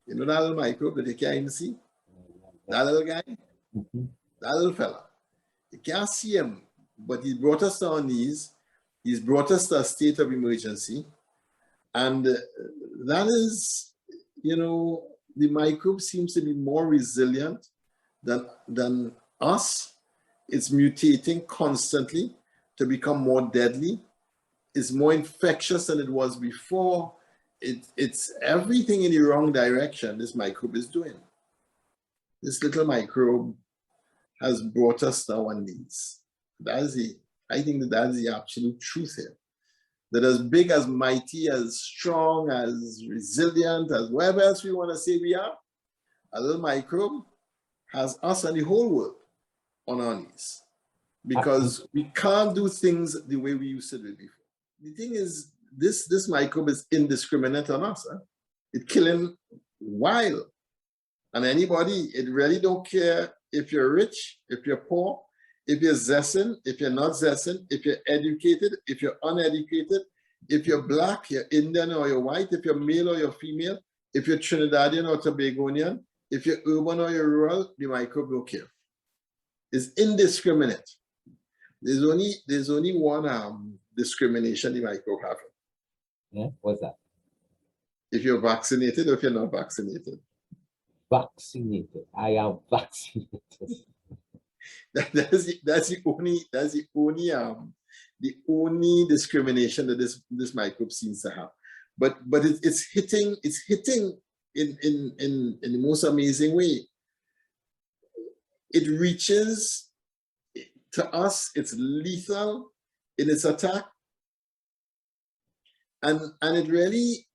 You know that little microbe that you can't even see? That little guy? That little fella. You can't see him, but he brought us to our knees. He's brought us to a state of emergency. And that is, you know, the microbe seems to be more resilient than us. It's mutating constantly to become more deadly. It's more infectious than it was before. It's everything in the wrong direction this microbe is doing. This little microbe has brought us to our knees. I think that's the absolute truth here. That as big, as mighty, as strong, as resilient, as whatever else we want to say we are, a little microbe has us and the whole world on our knees. Because we can't do things the way we used to do before. The thing is, this microbe is indiscriminate on us. It's killing wild. And anybody, it really don't care if you're rich, if you're poor, if you're zessen, if you're not zessen, if you're educated, if you're uneducated, if you're black, you're Indian or you're white, if you're male or you're female, if you're Trinidadian or Tobagonian, if you're urban or you're rural, the microbe don't care. It's indiscriminate. There's only one discrimination the microbe has. Yeah, what's that? If you're vaccinated or if you're not vaccinated. Vaccinated. I am vaccinated. That's the only discrimination that this microbe seems to have. But it's hitting in the most amazing way. It reaches to us, it's lethal in its attack. And it really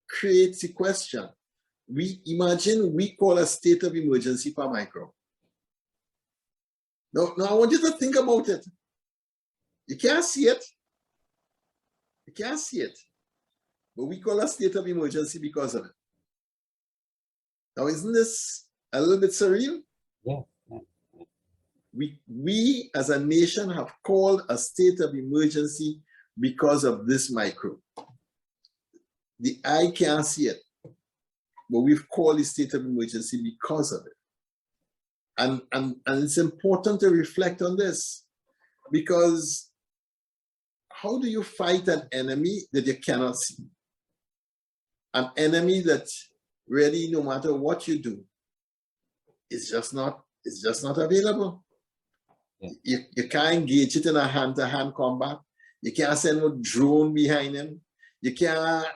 creates a question. We call a state of emergency for microbe. Now I want you to think about it. You can't see it. You can't see it. But we call a state of emergency because of it. Now, isn't this a little bit surreal? Yeah. We as a nation have called a state of emergency because of this microbe. The eye can't see it, but we've called the state of emergency because of it. And it's important to reflect on this, because how do you fight an enemy that you cannot see? An enemy that really, no matter what you do, it's just not available. Yeah. You can't engage it in a hand-to-hand combat. You can't send a drone behind him. You can't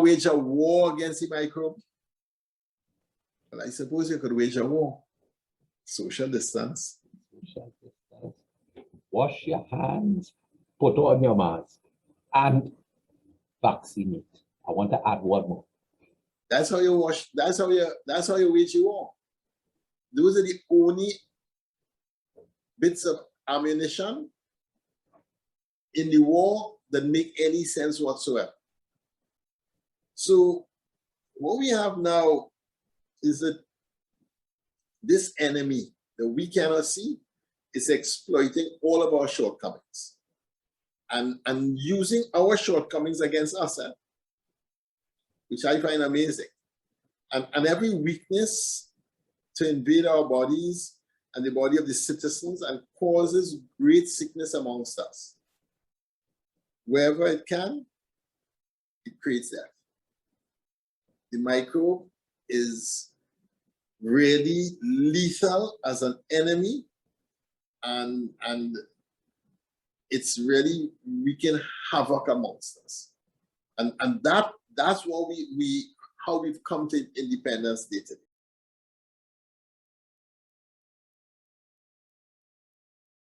wage a war against the microbe. Well, I suppose you could wage a war. Social distance. Social distance. Wash your hands, put on your mask, and vaccinate. I want to add one more. That's how you wash. That's how you wage a war. Those are the only bits of ammunition in the war that make any sense whatsoever. So what we have now is that this enemy that we cannot see is exploiting all of our shortcomings and using our shortcomings against us, which I find amazing. And every weakness to invade our bodies and the body of the citizens and causes great sickness amongst us. Wherever it can, it creates that. The microbe is really lethal as an enemy, and it's really wreaking havoc amongst us. And that's what how we've come to Independence Day today.